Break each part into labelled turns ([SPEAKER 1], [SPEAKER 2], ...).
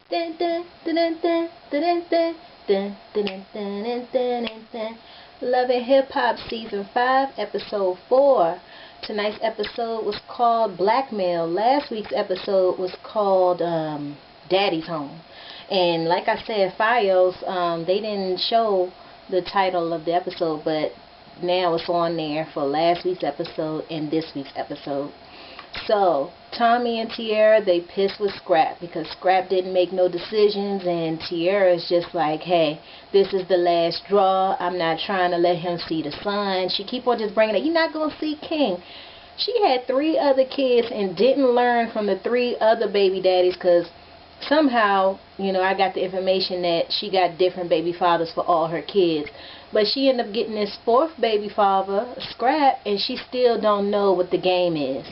[SPEAKER 1] Dun, dun, dun, dun, dun, dun, dun, dun, dun, dun, dun, dun, dun, dun. Love and Hip Hop Season 5, Episode 4. Tonight's episode was called Blackmail. Last week's episode was called Daddy's Home. And like I said, Fios, they didn't show the title of the episode, but now it's on there for last week's episode and this week's episode. So, Tommy and Tiara, they pissed with Scrap because Scrap didn't make no decisions, and Tiara's just like, hey, this is the last straw. I'm not trying to let him see the sun. She keep on just bringing it. You're not going to see King. She had 3 other kids and didn't learn from the 3 other baby daddies because somehow, I got the information that she got different baby fathers for all her kids. But she ended up getting this 4th baby father, Scrap, and she still don't know what the game is.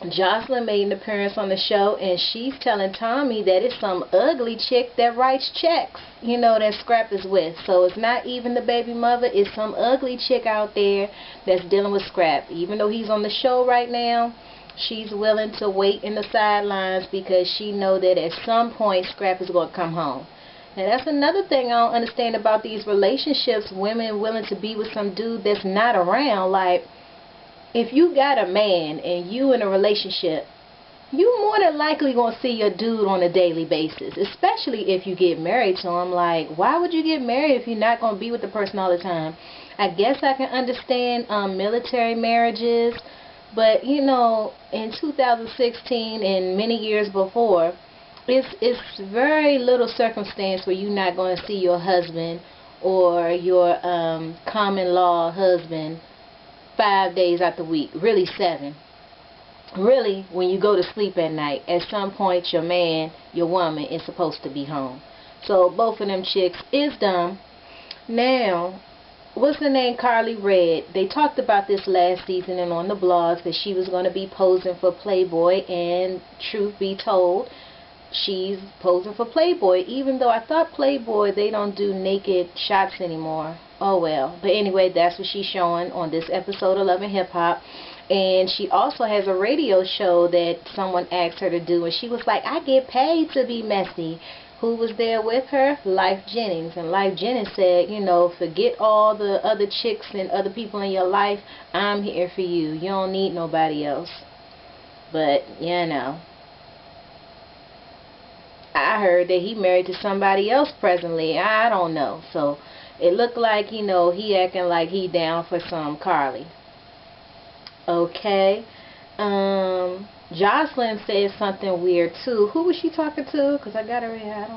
[SPEAKER 1] Jocelyn made an appearance on the show, and she's telling Tommy that it's some ugly chick that writes checks, that Scrap is with. So it's not even the baby mother, it's some ugly chick out there that's dealing with Scrap. Even though he's on the show right now, she's willing to wait in the sidelines because she know that at some point Scrap is going to come home. Now that's another thing I don't understand about these relationships, women willing to be with some dude that's not around. Like, if you got a man and you in a relationship, you more than likely going to see your dude on a daily basis, especially if you get married to him. Like, why would you get married if you're not going to be with the person all the time? I guess I can understand military marriages, but, in 2016 and many years before, it's very little circumstance where you're not going to see your husband or your common law husband 5 days out the week, really 7. Really, when you go to sleep at night, at some point your man, your woman, is supposed to be home. So both of them chicks is dumb. Now, what's the name? Carly Red. They talked about this last season and on the blogs that she was going to be posing for Playboy, and truth be told, she's posing for Playboy, even though I thought Playboy, they don't do naked shots anymore. Oh well. But anyway, that's what she's showing on this episode of Love and Hip Hop. And she also has a radio show that someone asked her to do, and she was like, I get paid to be messy. Who was there with her? Life Jennings. And Life Jennings said, forget all the other chicks and other people in your life. I'm here for you. You don't need nobody else. But, I heard that he married to somebody else presently. I don't know. So it looked like, he acting like he down for some Carly. Okay. Jocelyn said something weird too. Who was she talking to? Because I got her here. I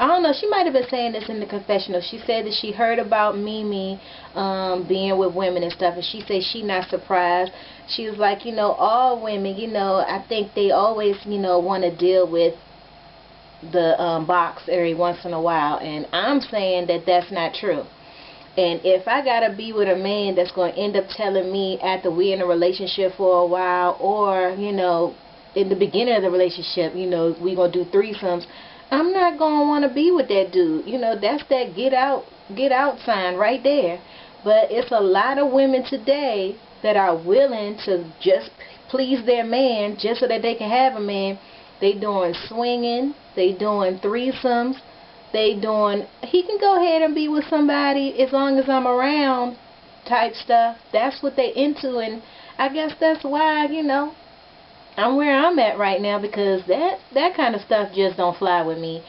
[SPEAKER 1] don't know. She might have been saying this in the confessional. She said that she heard about Mimi being with women and stuff, and she said she not surprised. She was like, all women, I think they always, want to deal with the box every once in a while, and I'm saying that that's not true. And if I gotta be with a man that's going to end up telling me after we're in a relationship for a while, or, in the beginning of the relationship, we going to do threesomes, I'm not going to want to be with that dude. That's that get out sign right there. But it's a lot of women today that are willing to just please their man just so that they can have a man. They doing swinging, they doing threesomes, they doing, he can go ahead and be with somebody as long as I'm around type stuff. That's what they into, and I guess that's why, I'm where I'm at right now, because that kind of stuff just don't fly with me.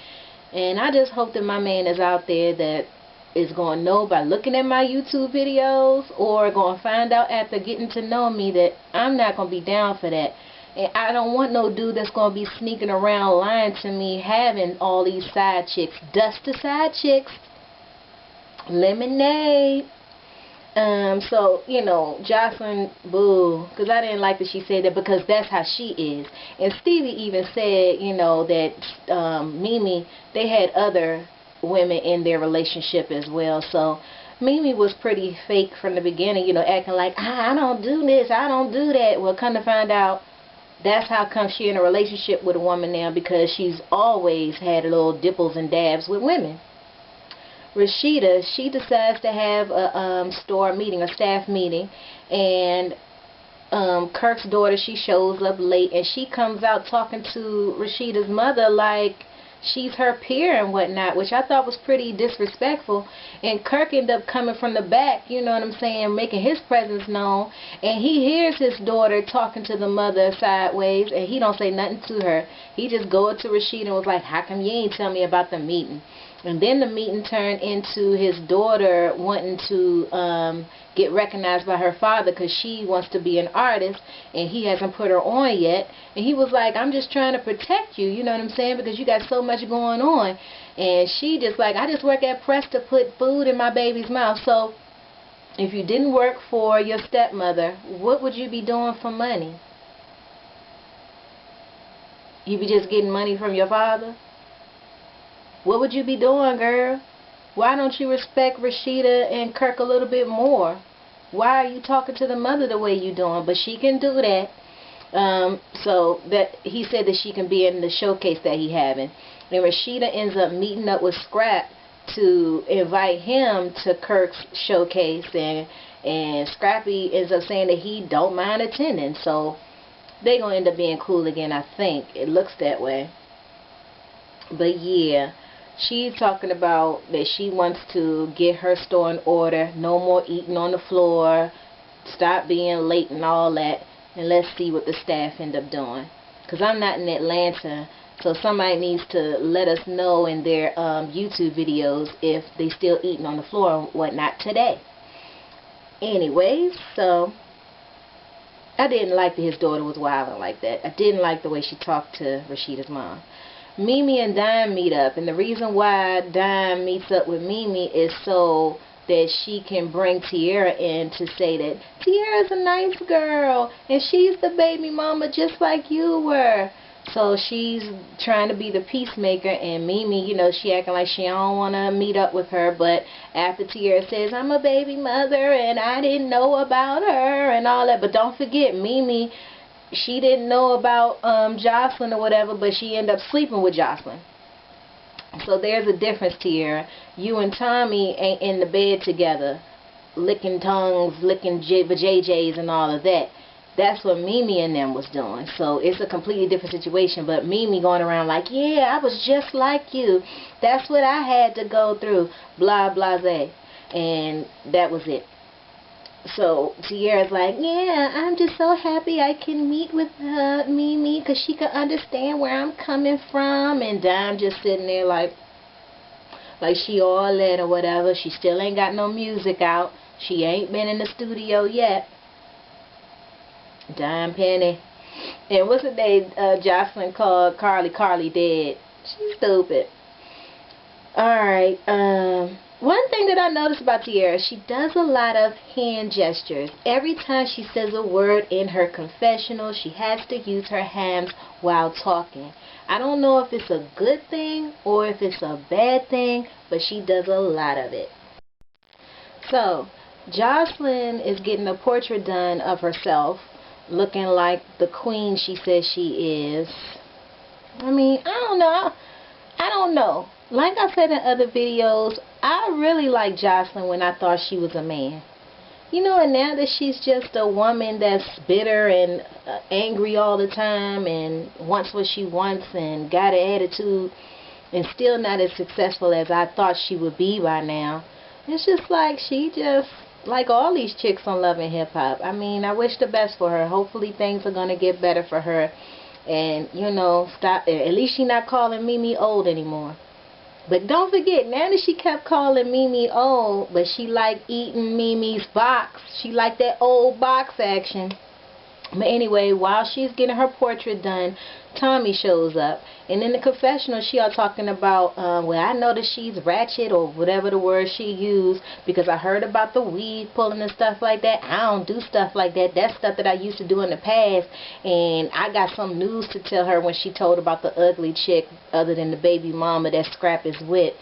[SPEAKER 1] And I just hope that my man is out there that is going to know by looking at my YouTube videos, or going to find out after getting to know me that I'm not going to be down for that. And I don't want no dude that's going to be sneaking around lying to me, having all these side chicks. Dust the side chicks. Lemonade. So, Jocelyn, boo, because I didn't like that she said that, because that's how she is. And Stevie even said, that Mimi, they had other women in their relationship as well. So Mimi was pretty fake from the beginning, acting like, I don't do this, I don't do that. Well, come to find out, that's how come she in a relationship with a woman now, because she's always had little dipples and dabs with women. Rashida, she decides to have a store meeting, a staff meeting, and Kirk's daughter, she shows up late, and she comes out talking to Rashida's mother like she's her peer and whatnot, which I thought was pretty disrespectful. And Kirk ended up coming from the back, you know what I'm saying, making his presence known. And he hears his daughter talking to the mother sideways, and he don't say nothing to her. He just go up to Rashida and was like, how come you ain't tell me about the meeting? And then the meeting turned into his daughter wanting to get recognized by her father because she wants to be an artist and he hasn't put her on yet. And he was like, I'm just trying to protect you, you know what I'm saying, because you got so much going on. And she just like, I just work at Press to put food in my baby's mouth. So if you didn't work for your stepmother, what would you be doing for money? You be just getting money from your father? What would you be doing, girl? Why don't you respect Rashida and Kirk a little bit more? Why are you talking to the mother the way you doing? But she can do that. So that he said that she can be in the showcase that he having. And Rashida ends up meeting up with Scrap to invite him to Kirk's showcase, and Scrappy ends up saying that he don't mind attending. So they gonna end up being cool again, I think. It looks that way. But yeah, she's talking about that she wants to get her store in order, no more eating on the floor, stop being late and all that, and let's see what the staff end up doing. Because I'm not in Atlanta, so somebody needs to let us know in their YouTube videos if they still eating on the floor and whatnot today. Anyways, so I didn't like that his daughter was wilding like that. I didn't like the way she talked to Rashida's mom. Mimi and Dime meet up, and the reason why Dime meets up with Mimi is so that she can bring Tiara in to say that Tiara's a nice girl and she's the baby mama just like you were. So she's trying to be the peacemaker, and Mimi, you know, she acting like she don't want to meet up with her, but after Tiara says, I'm a baby mother and I didn't know about her and all that. But don't forget, Mimi, she didn't know about Jocelyn or whatever, but she ended up sleeping with Jocelyn. So there's a difference, Tiara. You and Tommy ain't in the bed together, licking tongues, licking JJs and all of that. That's what Mimi and them was doing. So it's a completely different situation. But Mimi going around like, yeah, I was just like you. That's what I had to go through. Blah, blah, blah. And that was it. So Tiara's like, yeah, I'm just so happy I can meet with Mimi because she can understand where I'm coming from. And Dime just sitting there like she all that or whatever. She still ain't got no music out. She ain't been in the studio yet. Dime Penny. And what's the name? Jocelyn called Carly dead. She's stupid. Alright, one thing that I noticed about Tiara, she does a lot of hand gestures. Every time she says a word in her confessional, she has to use her hands while talking. I don't know if it's a good thing or if it's a bad thing, but she does a lot of it. So, Jocelyn is getting a portrait done of herself, looking like the queen she says she is. I mean, I don't know. Like I said in other videos, I really liked Jocelyn when I thought she was a man. You know, and now that she's just a woman that's bitter and angry all the time and wants what she wants and got an attitude and still not as successful as I thought she would be by now, it's just like she just, like all these chicks on Love and Hip Hop. I mean, I wish the best for her. Hopefully things are going to get better for her. And, you know, stop. At least she's not calling Mimi old anymore. But don't forget, now that she kept calling Mimi old, but she liked eating Mimi's box. She liked that old box action. But anyway, while she's getting her portrait done, Tommy shows up. And in the confessional, she are talking about, well, I know that she's ratchet or whatever the word she used because I heard about the weed pulling and stuff like that. I don't do stuff like that. That's stuff that I used to do in the past. And I got some news to tell her when she told about the ugly chick other than the baby mama that Scrap is with.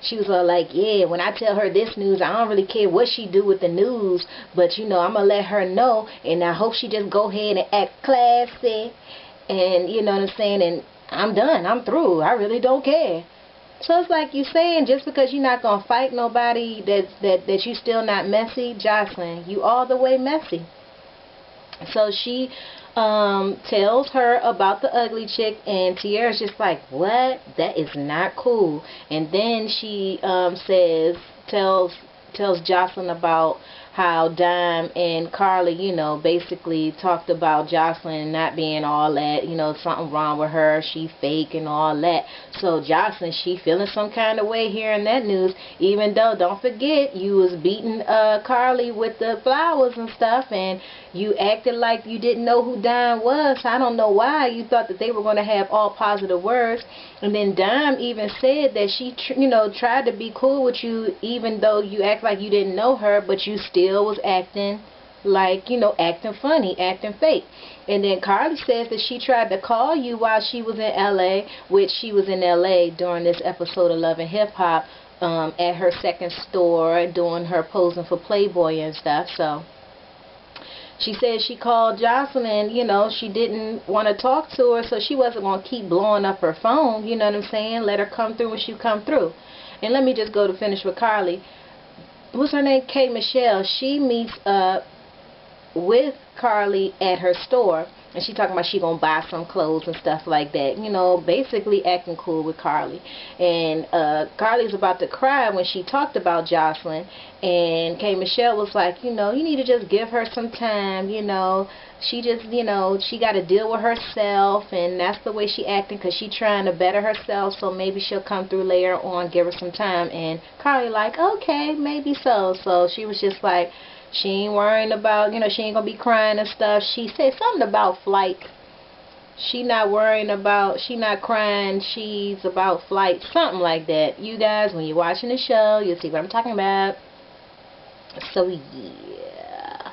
[SPEAKER 1] She was all like, yeah, when I tell her this news, I don't really care what she do with the news, but, you know, I'm going to let her know, and I hope she just go ahead and act classy, and, you know what I'm saying, and I'm done, I'm through, I really don't care. So it's like you saying, just because you're not going to fight nobody that you still not messy, Jocelyn, you all the way messy. So she tells her about the ugly chick, and Tiara's just like, what? That is not cool. And then she tells Jocelyn about how Dime and Carly, basically talked about Jocelyn not being all that, something wrong with her, she fake and all that. So Jocelyn, she feeling some kind of way hearing that news, even though, don't forget, you was beating Carly with the flowers and stuff, and you acted like you didn't know who Dime was. I don't know why you thought that they were going to have all positive words. And then Dime even said that she, tried to be cool with you, even though you act like you didn't know her, but you still was acting like, acting funny, acting fake. And then Carly says that she tried to call you while she was in L.A., which she was in L.A. during this episode of Love and Hip Hop, at her second store, doing her posing for Playboy and stuff. So she said she called Jocelyn and, she didn't want to talk to her, so she wasn't going to keep blowing up her phone, you know what I'm saying? Let her come through when she come through. And let me just go to finish with Carly. What's her name? K. Michelle. She meets up with Carly at her store, and she talking about she gonna buy some clothes and stuff like that, basically acting cool with Carly. And Carly's about to cry when she talked about Jocelyn, and K. Michelle was like, you need to just give her some time, she just, she got to deal with herself, and that's the way she acting, because she trying to better herself, so maybe she'll come through later on, give her some time. And Carly like, okay, maybe so. So she was just like, she ain't worrying about, she ain't going to be crying and stuff. She said something about flight. She not worrying about, she not crying, she's about flight, something like that. You guys, when you're watching the show, you'll see what I'm talking about. So, yeah.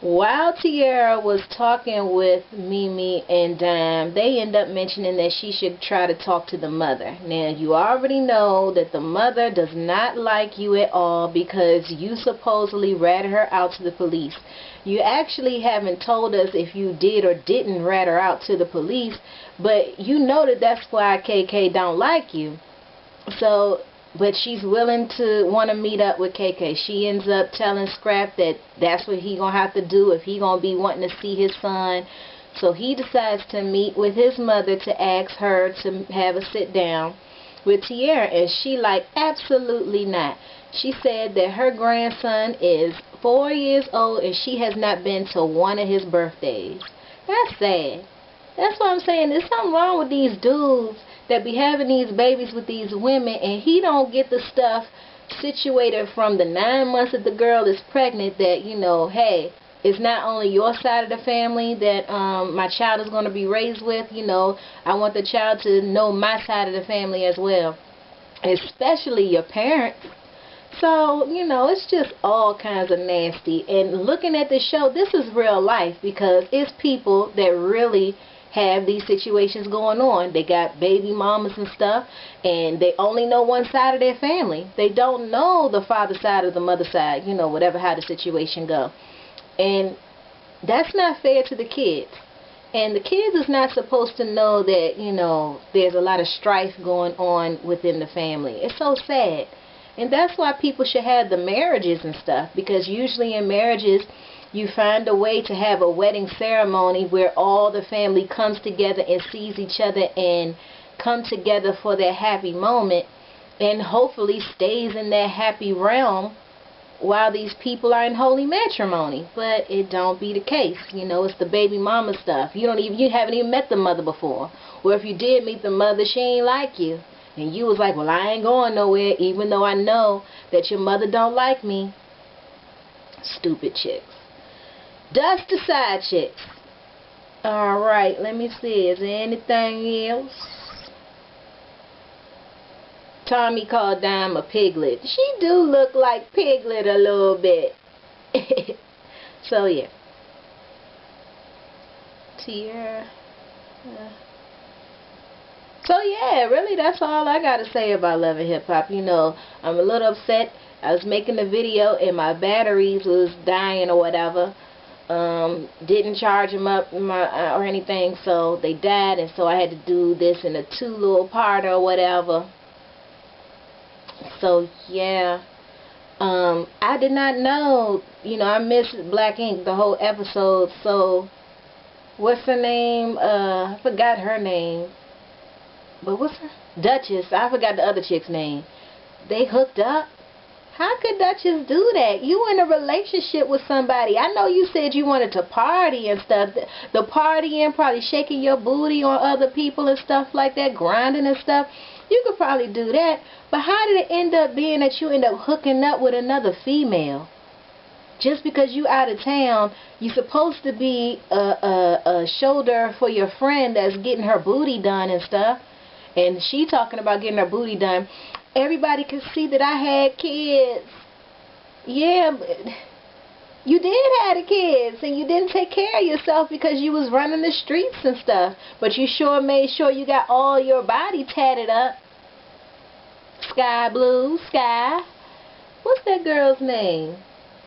[SPEAKER 1] While Tiara was talking with Mimi and Dime, they end up mentioning that she should try to talk to the mother. Now, you already know that the mother does not like you at all because you supposedly ratted her out to the police. You actually haven't told us if you did or didn't rat her out to the police, but you know that that's why KK don't like you. So, but she's willing to want to meet up with KK. She ends up telling Scrap that that's what he gonna have to do if he gonna be wanting to see his son. So he decides to meet with his mother to ask her to have a sit down with Tiara, and she like, absolutely not. She said that her grandson is 4 years old and she has not been to one of his birthdays. That's sad. That's what I'm saying. There's something wrong with these dudes that be having these babies with these women, and he don't get the stuff situated from the 9 months that the girl is pregnant, that, hey, it's not only your side of the family that my child is going to be raised with, I want the child to know my side of the family as well, especially your parents. So, it's just all kinds of nasty. And looking at this show, this is real life, because it's people that really have these situations going on. They got baby mamas and stuff, and they only know one side of their family. They don't know the father side or the mother side, whatever, how the situation go. And that's not fair to the kids. And the kids is not supposed to know that, there's a lot of strife going on within the family. It's so sad. And that's why people should have the marriages and stuff, because usually in marriages, you find a way to have a wedding ceremony where all the family comes together and sees each other and come together for that happy moment, and hopefully stays in that happy realm while these people are in holy matrimony. But it don't be the case. It's the baby mama stuff. You haven't even met the mother before. Or if you did meet the mother, she ain't like you. And you was like, well, I ain't going nowhere, even though I know that your mother don't like me. Stupid chicks. Dust the side chicks. Alright, let me see. Is there anything else? Tommy called Dime a piglet. She do look like Piglet a little bit. So, yeah. Tiara. So, yeah, really, that's all I got to say about Love and Hip Hop. I'm a little upset. I was making a video and my batteries was dying or whatever. Didn't charge them up or anything, so they died, and so I had to do this in a 2 little part or whatever. So yeah, I did not know, I missed Black Ink the whole episode, so what's her name? I forgot her name. But what's her? Duchess. I forgot the other chick's name. They hooked up? How could Duchess do that? You in a relationship with somebody. I know you said you wanted to party and stuff. The partying, probably shaking your booty on other people and stuff like that, grinding and stuff. You could probably do that. But how did it end up being that you end up hooking up with another female? Just because you out of town, you're supposed to be a shoulder for your friend that's getting her booty done and stuff. And she talking about getting her booty done. Everybody could see that I had kids. Yeah, but you did have the kids, and you didn't take care of yourself because you was running the streets and stuff. But you sure made sure you got all your body tatted up. Sky Blue, Sky. What's that girl's name?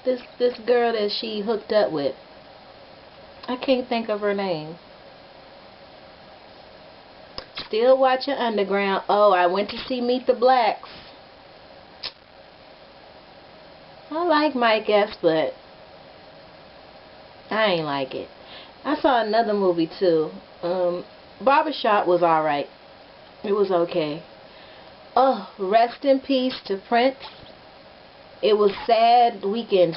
[SPEAKER 1] This girl that she hooked up with. I can't think of her name. Still watching Underground. Oh, I went to see Meet the Blacks. I like Mike S, but I ain't like it. I saw another movie too. Barbershop was alright. It was okay. Oh, rest in peace to Prince. It was sad weekend,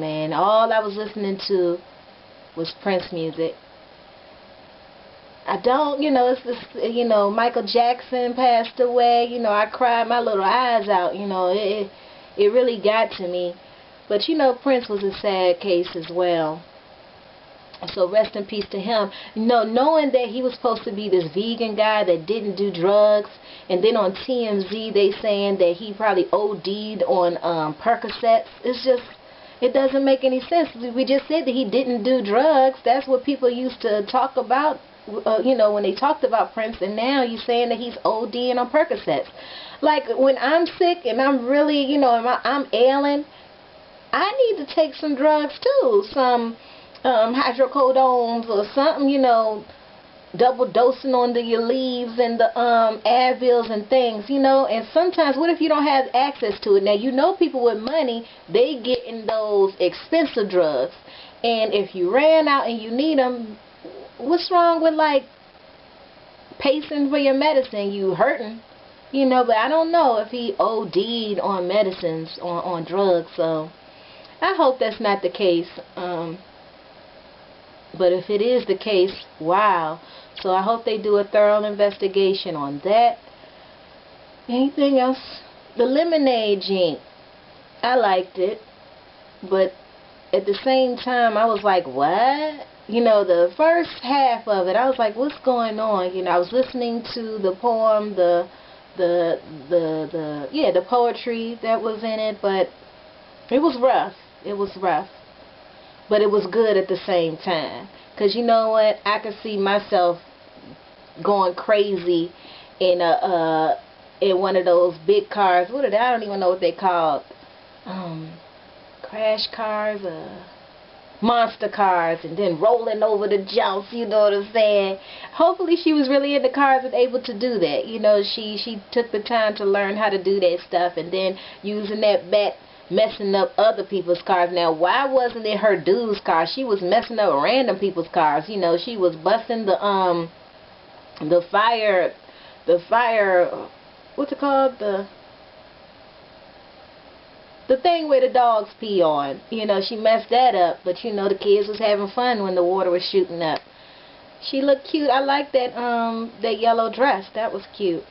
[SPEAKER 1] man. All I was listening to was Prince music. I don't, it's this, Michael Jackson passed away. I cried my little eyes out. It really got to me. But Prince was a sad case as well. So rest in peace to him. Knowing that he was supposed to be this vegan guy that didn't do drugs, and then on TMZ they saying that he probably OD'd on Percocets. It's just, it doesn't make any sense. We just said that he didn't do drugs. That's what people used to talk about. When they talked about Prince, and now you're saying that he's ODing on Percocets. Like, when I'm sick and I'm really, I'm ailing, I need to take some drugs too. Some hydrocodones or something, double dosing on your leaves and the Advils and things, and sometimes what if you don't have access to it? Now, people with money, they get in those expensive drugs, and if you ran out and you need them, what's wrong with like pacing for your medicine? You hurting, but I don't know if he OD'd on medicines, on drugs, so I hope that's not the case. But if it is the case, wow. So I hope they do a thorough investigation on that. Anything else? The Lemonade Gene, I liked it, but at the same time I was like, what? The first half of it, I was like, what's going on? I was listening to the poem, the poetry that was in it, but it was rough. It was rough. But it was good at the same time. Because you know what? I could see myself going crazy in one of those big cars. What are they? I don't even know what they called. Crash cars, monster cars, and then rolling over the jumps, you know what I'm saying? Hopefully she was really into cars and able to do that. She took the time to learn how to do that stuff, and then using that bat, messing up other people's cars. Now, why wasn't it her dude's car? She was messing up random people's cars. She was busting the fire, what's it called? The thing where the dogs pee on. She messed that up, but the kids was having fun when the water was shooting up. She looked cute. I like that that yellow dress. That was cute.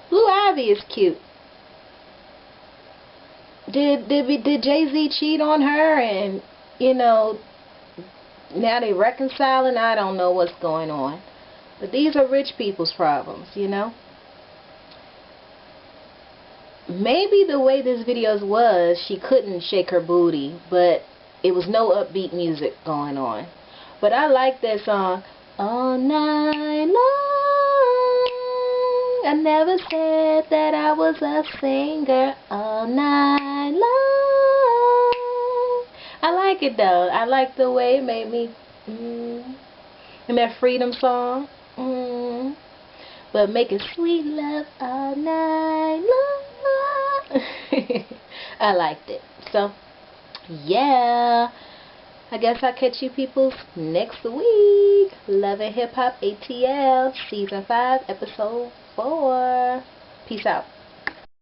[SPEAKER 1] Blue Ivy is cute. Did Jay-Z cheat on her, and now they reconciling? I don't know what's going on. But these are rich people's problems, Maybe the way this video was, she couldn't shake her booty, but it was no upbeat music going on. But I like that song, All Night Long. I never said that I was a singer. All night long. I like it though. I like the way it made me, and that Freedom song. but making sweet love all night long. I liked it. So, yeah. I guess I'll catch you people next week. Love and Hip Hop ATL Season 5 Episode 4. Peace out.